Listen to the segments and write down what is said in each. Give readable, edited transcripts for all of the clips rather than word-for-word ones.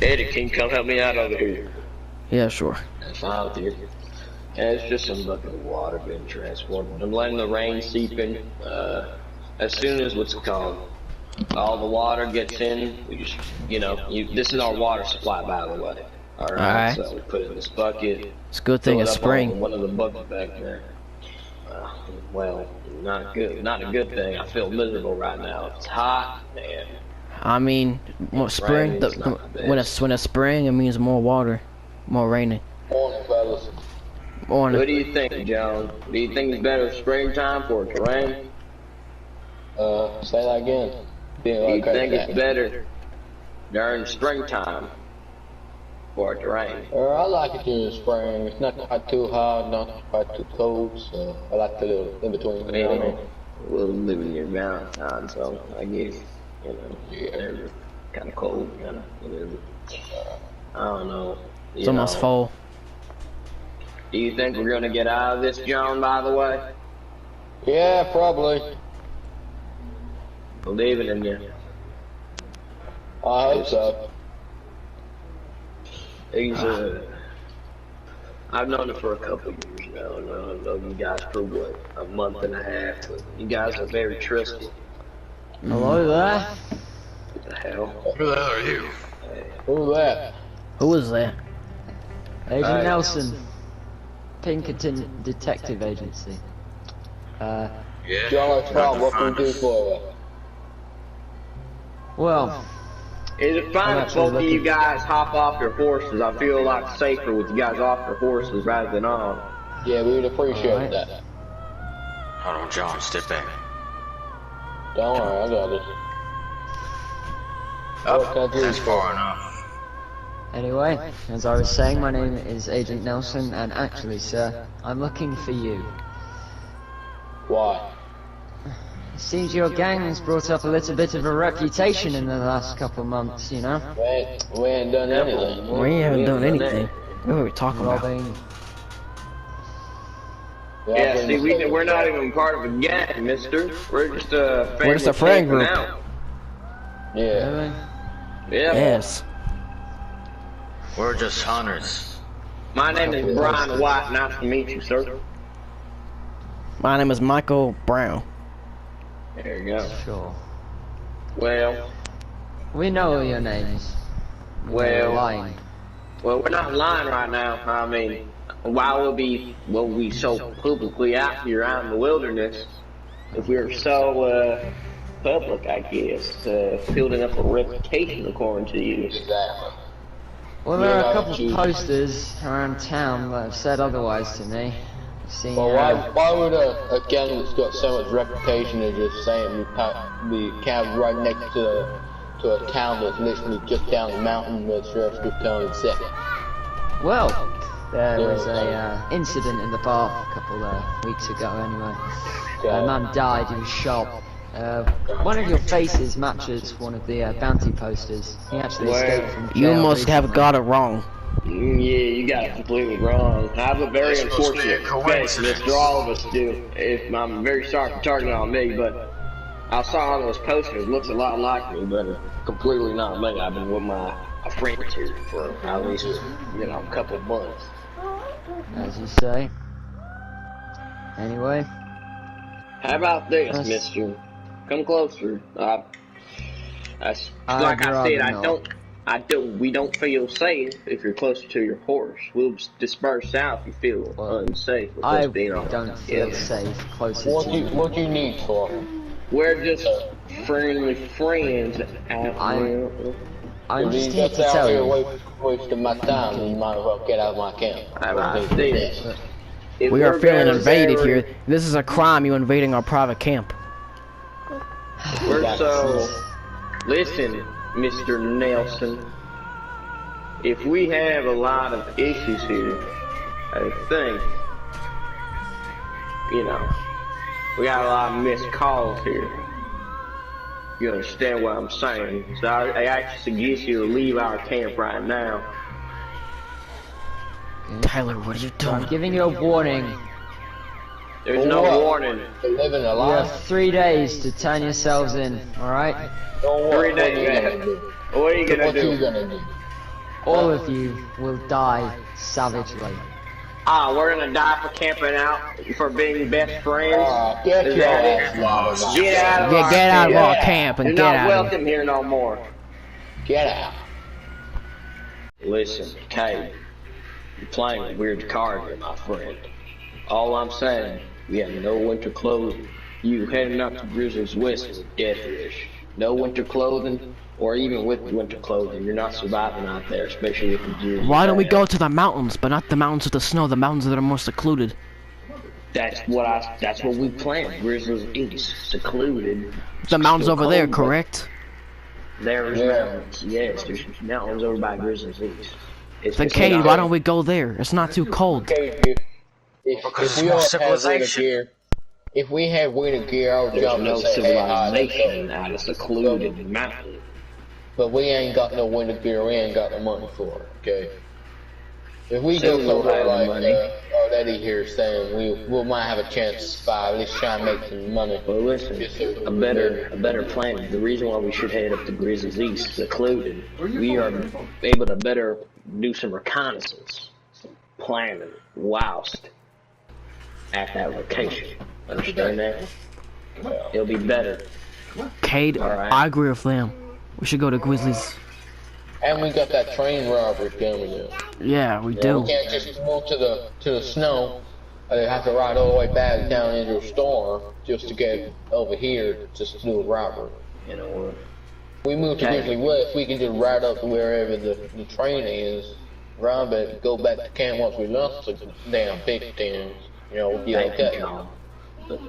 Eddie, can you come help me out over here? Yeah, sure. That's fine, dude. Yeah, it's just some bucket of water being transported. I'm letting the rain seep in. As soon as what's it called, all the water gets in, we just, this is our water supply, by the way. Alright, so we put it in this bucket. It's a good thing it's spring. One of the buckets back there. Well, not good. Not a good thing. I feel miserable right now. It's hot, man. I mean, more spring. When it's spring, it means more water, more raining. Morning, fellas. Morning. What do you think, John? Do you think it's better springtime for it to rain? Say that again. Do you think it's better during springtime for it to rain? I like it during the spring. It's not quite too hot, not quite too cold, so I like the little in between. You know what I mean? We'll live in your Valentine, so I guess, it's kind of cold, kind of, whatever. I don't know. It's almost fall. Do you think we're gonna get out of this, John, by the way? Yeah, probably. Believing in you. I hope so. I've known it for a couple of years now, and I've known you guys for what, a month and a half, but you guys are very trusted. Hello there? What the hell? Who the hell are you? Hey. Who's that? Who is that? Agent Nelson, Pinkerton Detective Agency. Yeah. John Trump, what can we do for you? Well, Is it fine if both of you guys hop off your horses? I feel a lot safer with you guys off your horses rather than on. Yeah, we would appreciate that. Hold on, John, step back. Don't worry, I got it. What can I do That's for far you? enough. anyway, as I was saying, my name is Agent Nelson, and actually, sir, I'm looking for you. Why? It seems your gang has brought up a little bit of a reputation in the last couple of months, you know? We ain't done anything. We haven't done anything. What are we talking about? Robbing. Yeah, see, we're not even part of a gang, mister. We're just a family. We're just a friend group. Out. Yeah. Really? Yeah. Yes. We're just hunters. My name is Brian White. Nice to meet you, sir. My name is Michael Brown. There you go. Sure. Well, We know your names. Well- You're lying. well, we're not lying right now. I mean, why would we so publicly out here out in the wilderness if we were so public? I guess building up a reputation according to you. Exactly. Well, there are Yeah, a couple Jesus. of posters around town that have said otherwise to me. Seeing Well, why would a gang that's got so much reputation as just saying we camp right next to a town that's literally just down the mountain where the sheriff's just telling us that? Well, there was a incident in the bar a couple weeks ago anyway. A man died, he was shot. One of your faces matches one of the bounty posters. He actually escaped from jail. You must have recently. got it wrong. Yeah, you got it completely wrong. I have a very It's supposed to be a unfortunate face, coincidence. Mr. All of us do. I'm very sorry for targeting on me, but I saw all those posters. Looks a lot like me, but completely not me. I've been with my friends here for at least, a couple of months. As you say. Anyway, How about this, Yes. mister? Come closer. Like I'd I said, rather we don't feel safe if you're closer to your horse. We'll just disperse out if you feel unsafe with I us being on. don't feel safe closer What to do you. you need for? We're just friendly friends out there. I'm If just you here get to out tell here you. wasting my time, then you might as well get out of my camp. How about this? If We are we're feeling gonna invaded say here. This is a crime, you invading our private camp. We're so. Listen, Mr. Nelson. If we have a lot of issues here, I think, we got a lot of missed calls here. You understand what I'm saying? So I actually suggest you to leave our camp right now. Tyler, what are you I'm doing? giving you a warning. There's For no what? warning. For living a You life. have 3 days to turn yourselves in, alright? Don't worry, 3 days. what are you gonna do? What are you gonna What you do? gonna do? All of you will die savagely. Ah, we're gonna die for camping out, for being best friends. Get Is your that ass it? out of my Get out of our Get out of camp. our camp and You're get not out of here. welcome here no more. Get out. Listen, Kay, you're playing a weird card here, my friend. All I'm saying, we have no winter clothing. You heading out to Grizzly's West is a death wish. No winter clothing, or even with winter clothing, you're not surviving out there, especially if you do. Why don't we go to the mountains, but not the mountains with the snow, the mountains that are more secluded? That's what we planned. Grizzly's East, secluded. The mountains Still over there, cold, but correct? There's Yeah. mountains, yes, there's mountains over by Grizzly's East. Then Cade, why don't we go there? It's not too cold. Okay, if Because we it's more all have winter civilization. gear, if we have winter gear, I'll There's jump no and say, hey, hi, let's civilization go. out of secluded mountain. But we ain't got no winter gear, we ain't got the money for it, okay? If we So go we don't somewhere have the like money. our lady here saying we might have a chance to survive, at least try and make some money. Well, listen, a better plan. The reason why we should head up to Grizzly's East, secluded, we are able to better do some reconnaissance, some planning, whilst at that location. Understand that? It'll be better. Cade, Alright. I agree with them. We should go to Grizzlies. And we got that train robbery coming in. Yeah, we do. We can't just move to the snow. They have to ride all the way back down into a storm just to get over here just to do a robbery. You know what? We move to Okay. Grizzly West, we can just ride up to wherever the train is, rob it, go back to camp once we lost the damn Pinkertons. You know, we'll be Thank okay. you, John. But,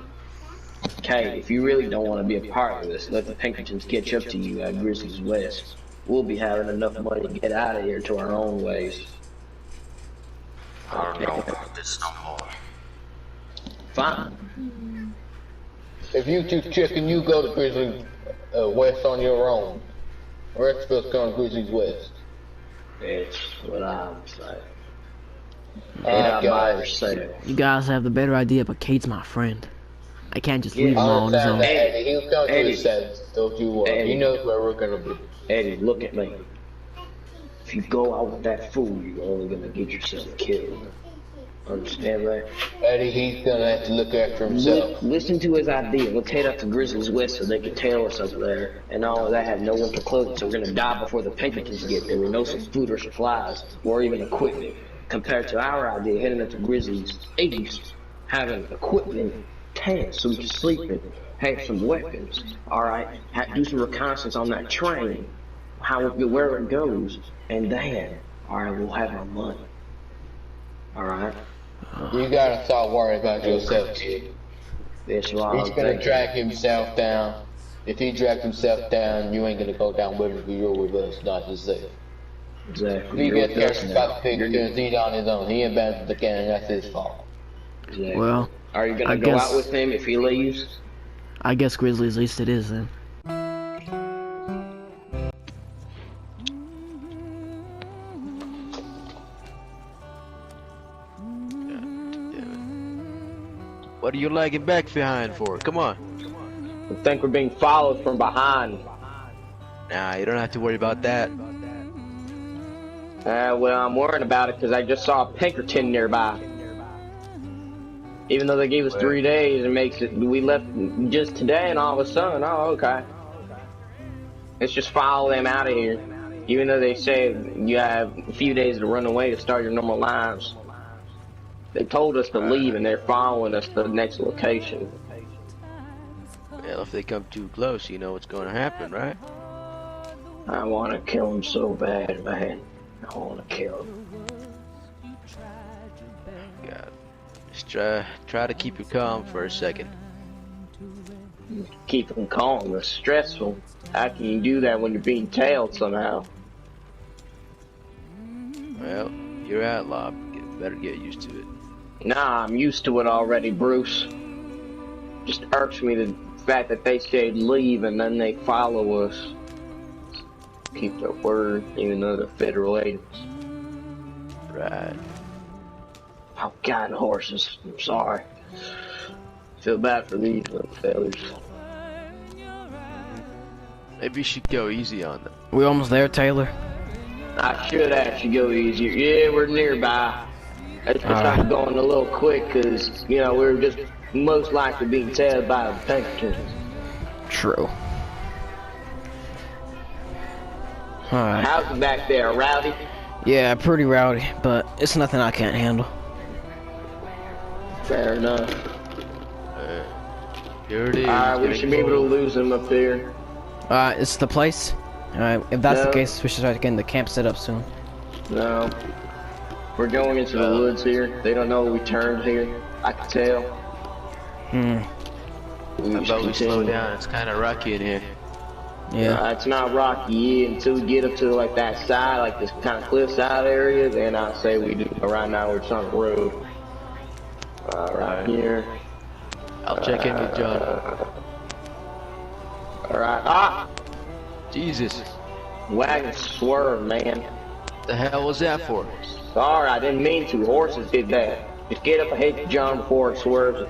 Kay, if you really don't want to be a part of this, let the Pinkertons catch up to you at Grizzly's West. We'll be having enough money to get out of here to our own ways. I don't know about this no more. Fine. If you two chicken, you go to Grizzly West on your own. The rest of us go to Grizzly's West. It's what I'm saying. Alright, Not by guys. yourself. You guys have the better idea, but Cade's my friend. I can't just Yeah, leave him all on his Understand own. that, Eddie. He'll come to Eddie. his senses. Don't you worry. Eddie. He knows where we're gonna be. Eddie, look at me. If you go out with that fool, you're only gonna get yourself killed. Understand that? Eddie, he's gonna have to look after himself. Listen to his idea. Let's head up to Grizzly's West so they can tail us over there. And all of that, have no winter clothing, so we're gonna die before the Pinkertons get there with no food or supplies or even equipment. Compared to our idea, heading up to Grizzly's East, having equipment, tents so we can sleep in, have some weapons. All right, do some reconnaissance on that train, where it goes, and then, all right, we'll have our money. All right. You gotta stop worrying about yourself, kid. That's what He's I'm gonna thinking. drag himself down. If he drags himself down, you ain't gonna go down with him. You're with us, not just there. Exactly. If he You're gets with us careless now. about the Pinkertons, he's on his own. He abandoned the gang. That's his fault. Exactly. Well, Are you gonna I go guess- out with him if he leaves? I guess Grizzlies East it is then. What are you lagging back behind for? Come on. I think we're being followed from behind. Nah, you don't have to worry about that. Well, I'm worrying about it because I just saw a Pinkerton nearby. Even though they gave us 3 days, it makes it. We left just today, and all of a sudden, oh, okay. Let's just follow them out of here. Even though they say you have a few days to run away to start your normal lives. They told us to leave, and they're following us to the next location. Well, if they come too close, you know what's going to happen, right? I want to kill him so bad, man. I want to kill him. God. Just try to keep you calm for a second. Keep him calm. It's stressful. How can you do that when you're being tailed somehow? Well, you're outlaw. Better get used to it. Nah, I'm used to it already, Bruce. Just irks me the fact that they say leave and then they follow us. Keep their word, even though they're federal agents. Right. Oh, God, horses. I'm sorry. Feel bad for these little fellas. Maybe you should go easy on them. We almost there, Taylor? I should actually go easier. Yeah, we're nearby. It's just I'm going a little quick because, you know, we're just most likely being tailed by the Pinkertons. True. Alright. How's it back there, rowdy? Yeah, pretty rowdy, but it's nothing I can't handle. Fair enough. Here it is. Alright, we should be able to lose them up there. Alright, it's the place. Alright, if that's the No. case, we should start getting the camp set up soon. No. We're going into the woods here. They don't know we turned here. I can tell. Hmm. How about we slow down? It's kind of rocky in here. Yeah. It's not rocky until we get up to like that side, like this kind of cliffside area. Then I say we do. But right now we're just on the road. Right here. I'll check in with John. Alright. Ah! Jesus. Wagon swerve, man. The hell was that for? Sorry, I didn't mean to. Horses did that. Just get up ahead of John before it swerves.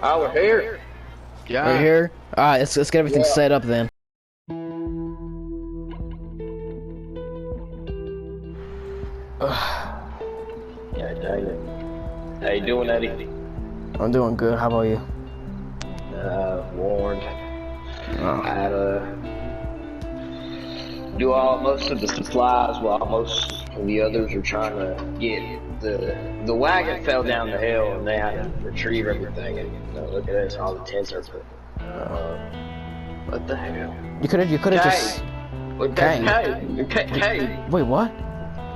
Oh, we're here. Yeah. Right here? Alright, let's get everything set up then. Yeah, dang it. How you doing, Eddie? I'm doing good. How about you? Warned. Oh. I had to do most of the supplies while most of the others are trying to get the wagon fell down the hill and they had to retrieve everything. And you know, look at this, all the tents are put. What the hell? You could've just... Cade. Wait, what?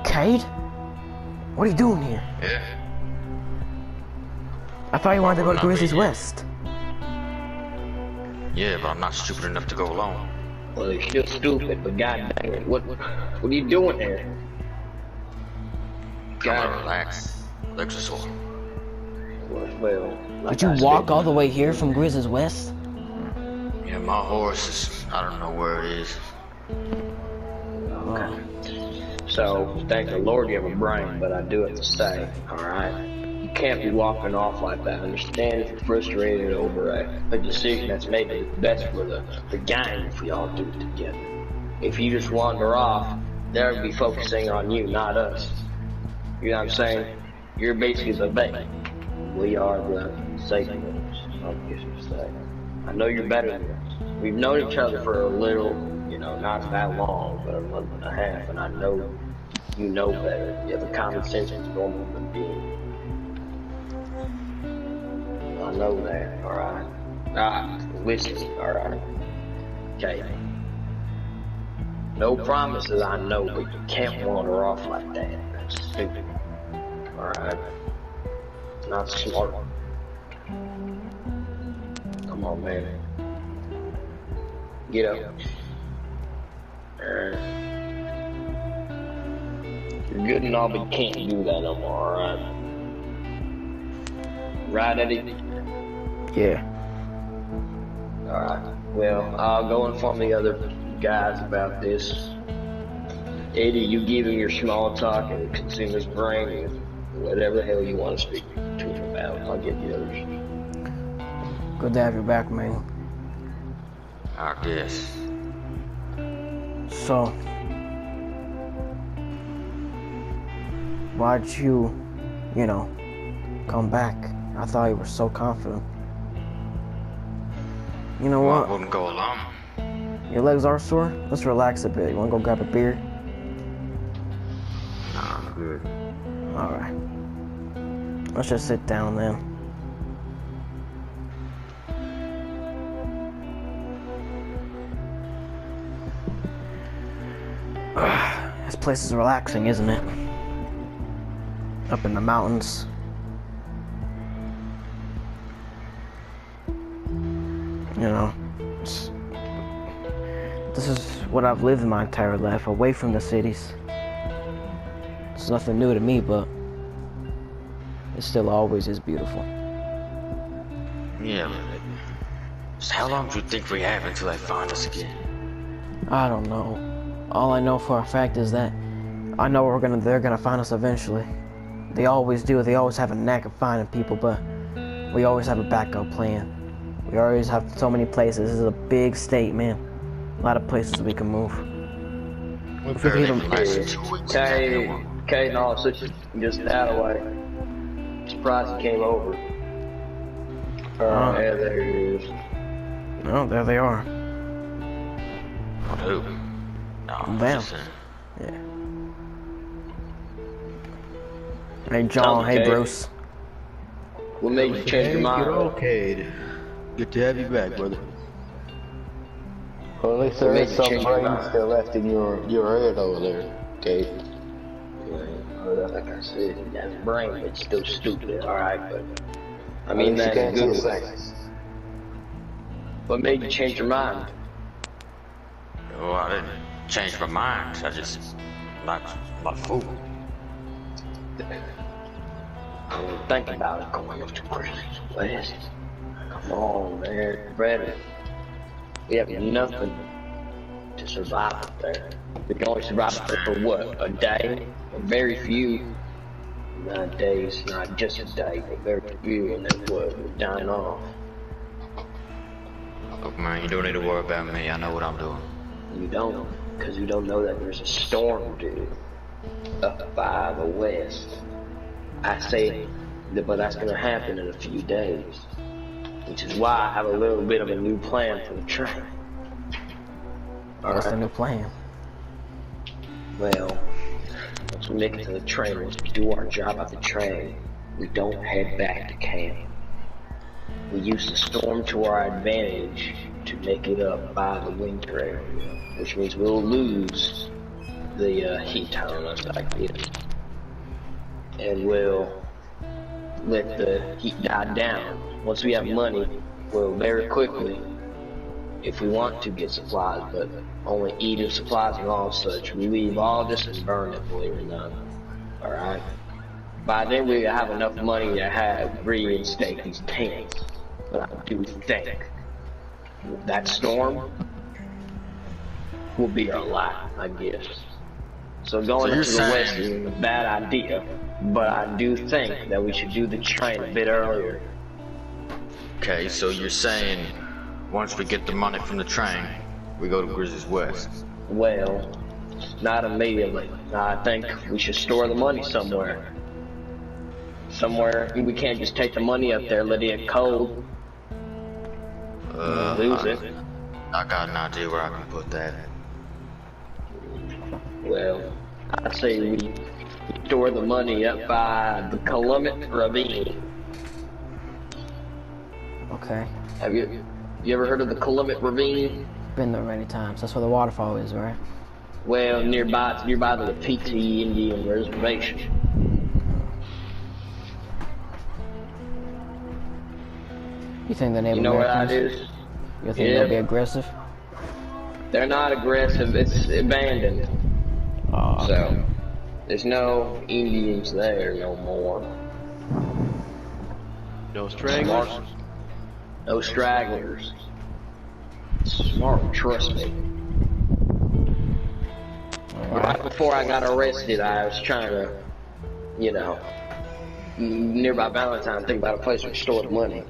Cade? What are you doing here? Yeah. I thought you wanted to go to Grizzlies West. Yeah, but I'm not stupid enough to go alone. Well, you're still stupid, but god dang it, what are you doing there? Gotta relax. Legs are sore. Well, like Did you I walk said, all the way here from Grizzlies West? Yeah, my horse is, I don't know where it is. Okay. So, thank the Lord you have a brain, but I do have to say, alright? You can't be walking off like that. I understand if you're frustrated over a decision that's maybe best for the gang if we all do it together. If you just wander off, they'll be focusing on you, not us. You know what I'm saying? You're basically the bait. We are the safety ones. I guess you say. I know you're better than us. We've known each other for a little, you know, not that long, but a month and a half, and I know you know better. You have a common sense as a normal human being. I know that, alright? Listen, alright? Okay. No promises, I know, but you can't wander off like that. That's stupid. Alright? Not smart. Come on, man. Get up. Alright. You're good and all, but you can't do that no more, alright? Right, Eddie? Yeah. Alright. Well, I'll go inform the other guys about this. Eddie, you give him your small talk and consume his brain with whatever the hell you want to speak to him about. I'll get the others. Good to have you back, man. I guess. So... why'd you know, come back? I thought you were so confident. You know Well, I what? wouldn't go alone. Your legs are sore? Let's relax a bit. You wanna go grab a beer? Nah, I'm good. Alright. Let's just sit down then. This place is relaxing, isn't it? Up in the mountains. You know, this is what I've lived my entire life, away from the cities. It's nothing new to me, but it still always is beautiful. Yeah, but so how long do you think we have until they find us again? I don't know. All I know for a fact is that I know they're gonna find us eventually. They always do. They always have a knack of finding people, but we always have a backup plan. We always have so many places. This is a big state, man. A lot of places we can move. We're If we barely can even- less than 2 weeks. Okay, no, so just that way. Surprised he came over. Yeah, there he is. Oh, there they are. Who? No, Them. just, Yeah. Hey, John. Hey, Okay. Bruce. What made you change your mind? Okay. Good to have you back, brother. Well, at least there Maybe is some change your brain mind. still left in your head over there, Kate. Like I said, he has a brain, but it's still stupid. Alright, but I At mean least you that's can't see good. his things. What made you change your mind? well, I didn't change my mind. I just like food. I mean, think about it, going to Christmas West. Come on, man, Brandon. We have nothing to survive up there. We can only survive up there for what? A day? Very few. Not days, not just a day, but very few, and then what? We're dying off. Look, man, you don't need to worry about me. I know what I'm doing. You don't, because you don't know that there's a storm, dude, up by the west. I say that, but that's gonna happen in a few days, which is why I have a little bit of a new plan for the train. What's the new plan? Well, once we make it to the train, once we do our job at the train, we don't head back to camp. We use the storm to our advantage to make it up by the winter area, which means we'll lose the heat on us like this. And we'll let the heat die down. Once we have money, we'll very quickly, if we want to, get supplies, but only eating supplies and all such. We leave all this and burn it, believe it or not. Alright? By then we have enough money to have reinstate these tents. But I do think that storm will be our lot, I guess. So going So into the you're west saying- is a bad idea, but I do think that we should do the train a bit earlier. Okay, so you're saying once we get the money from the train, we go to Grizzly's West. Well, not immediately. I think we should store the money somewhere. Somewhere, we can't just take the money up there, let it get cold, lose it. I got an idea where I can put that. Well, I say we store the money up by the Calumet Ravine. Okay. Have you ever heard of the Calumet Ravine? Been there many times. That's where the waterfall is, right? Well, nearby to the PT Indian Reservation. You think the Native You know where that Americans? is? You think Yeah. they'll be aggressive? They're not aggressive, it's abandoned. Oh, okay. So, there's no Indians there no more. No stragglers? No stragglers. Smart, trust me. Right before I got arrested, I was trying to, you know, nearby Valentine, think about a place where to store the money.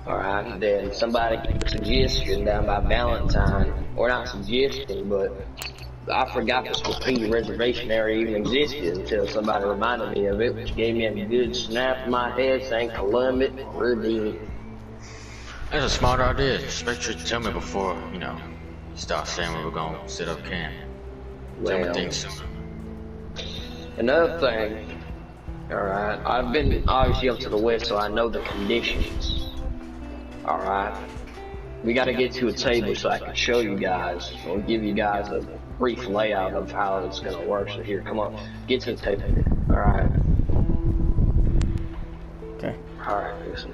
Alright, then somebody gave a suggestion down by Valentine, or not suggestion, but I forgot the Swapini reservation area even existed until somebody reminded me of it, which gave me a good snap in my head saying Calumet Ravine. That's a smart idea. Just make sure you tell me before, you know, you start saying where we're gonna set up camp. Tell me Well, things sooner. another thing, alright, I've been obviously up to the west, so I know the conditions. Alright, we gotta get to a table so I can show you guys, or give you guys a brief layout of how it's gonna work. So here, come on, get to the table. Alright. Okay. Alright, listen.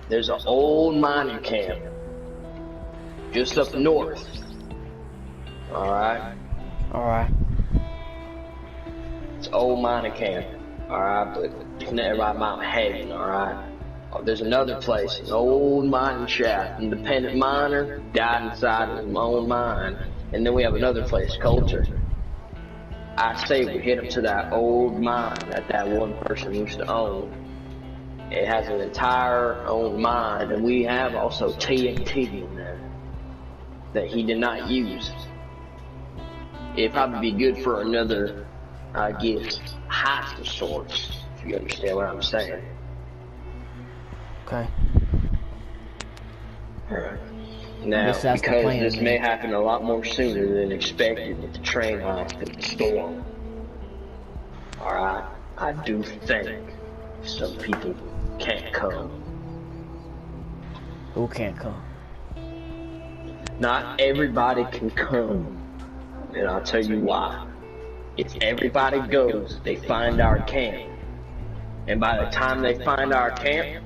There's an old mining camp just up north. Alright? Alright. It's an old mining camp. Alright, but it's near by Mount Hagen, alright? Oh, there's another place, an old mining shaft. Independent miner died inside his own mine. And then we have another place, Coulter. I say we hit up to that old mine that one person used to own. It has an entire own mine, and we have also TNT in there. that he did not use. It'd probably be good for another, I guess, heist of sorts, if you understand what I'm saying. Okay. Alright. Now, Guess that's the because plan, this man. may happen a lot more sooner than expected with the train heist and the storm. Alright, I do think some people can't come. Who can't come? Not everybody can come, and I'll tell you why. If everybody goes, they find our camp. And by the time they find our camp,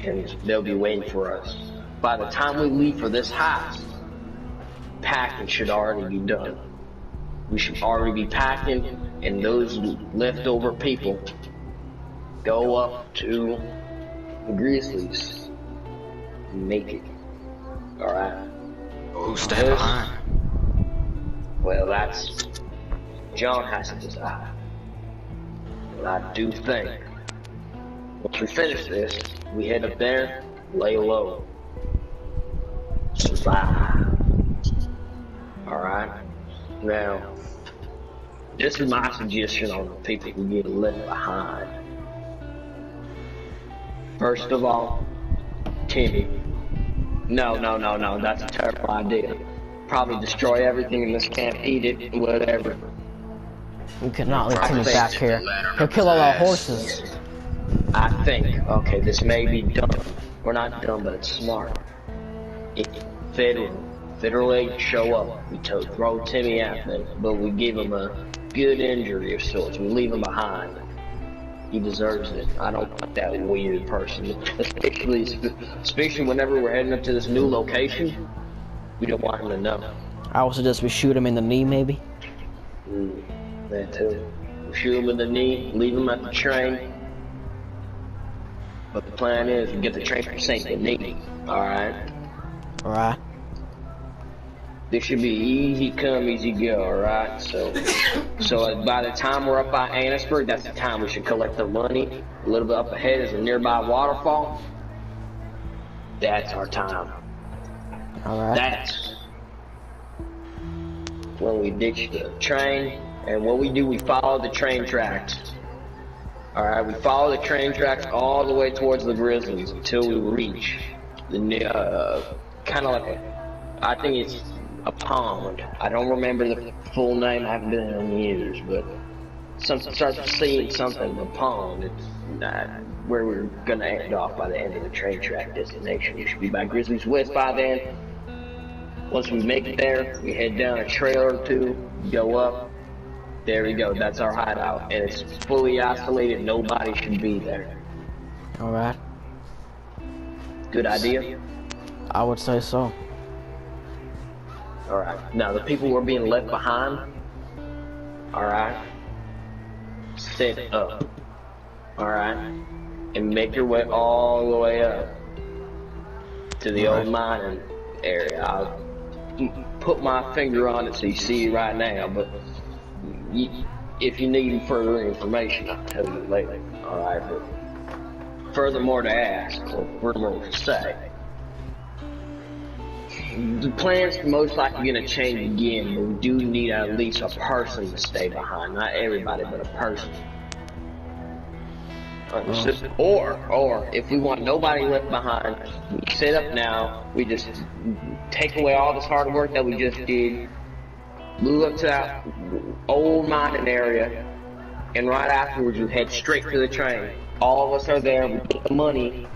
and they'll be waiting for us. By the time we leave for this heist, packing should already be done. We should already be packing, and those leftover people go up to the Grizzlies and make it. Alright? Who's staying behind? Well, that's... John has to decide. But I do think, once we finish this, we head up there, lay low. Survive. Alright? Now, this is my suggestion on the people who get left behind. First of all, Timmy. No, that's a terrible idea. Probably destroy everything in this camp, eat it, whatever. We could not leave Timmy back here. He'll kill all our horses. I think, okay, this may be dumb. We're not dumb, but it's smart. If federal agents show up, we throw Timmy at them, but we give him a good injury of sorts. We leave him behind. He deserves it. I don't want that weird person, especially whenever we're heading up to this new location. We don't want him to know. I would suggest we shoot him in the knee, maybe. That too. We shoot him in the knee, leave him at the train. But the plan is we get the train from St. Denis. Alright? Alright. This should be easy come, easy go, alright? So by the time we're up by Annisburg, that's the time we should collect the money. A little bit up ahead is a nearby waterfall. That's our time. Alright. That's when we ditch the train, and what we do, we follow the train tracks. Alright, we follow the train tracks all the way towards the Grizzlies until we reach the kind of like I think it's a pond. I don't remember the full name, I haven't been there in years, but starts seeing something, a pond. It's where we're gonna end off by the end of the train track destination. We should be by Grizzlies West by then. Once we make it there, we head down a trail or two, go up. There we go, that's our hideout. And it's fully isolated, nobody should be there. Alright. Good idea? I would say so. Alright, now the people who are being left behind, alright, set up, alright, and make your way all the way up to the old mining area. I'll put my finger on it so you see it right now, but if you need further information, I'll tell you later, alright, but furthermore to ask, or furthermore to say, the plan's most likely going to change again, but we do need at least a person to stay behind. Not everybody, but a person. Understood? Or, if we want nobody left behind, we set up now, we just take away all this hard work that we just did, move up to that old mining area, and right afterwards we head straight to the train. All of us are there, we get the money,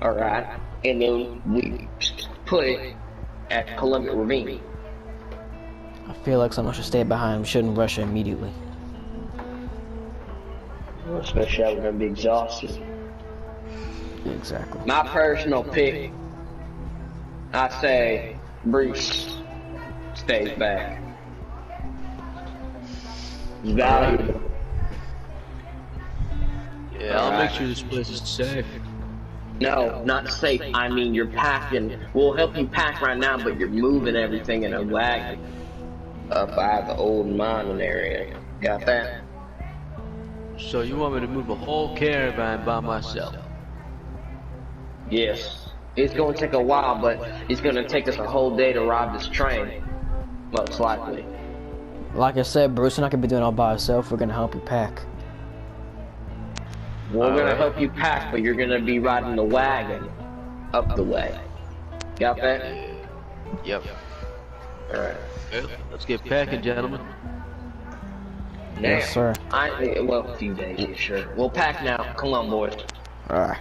alright, and then we put it at Columbia Ravine. I feel like someone should stay behind. We shouldn't rush immediately. Well, especially how we're going to be exhausted. Exactly. My personal pick, I say Bruce stays back. He's valuable. Yeah, I'll make sure this place is safe. No, not safe. I mean, you're packing. We'll help you pack right now, but you're moving everything in a wagon up by the old mining area. Got that? So you want me to move a whole caravan by myself? Yes. It's gonna take a while, but it's gonna take us a whole day to rob this train. Most likely. Like I said, Bruce, you're not gonna be doing it all by yourself. We're gonna help you pack. We're gonna help you pack, but you're gonna be riding the wagon up the way. Got that? Yep. Alright. Well, let's get packing, gentlemen. Yes, sir. Well, a few days, yeah, sure. We'll pack now. Come on, boys. Alright.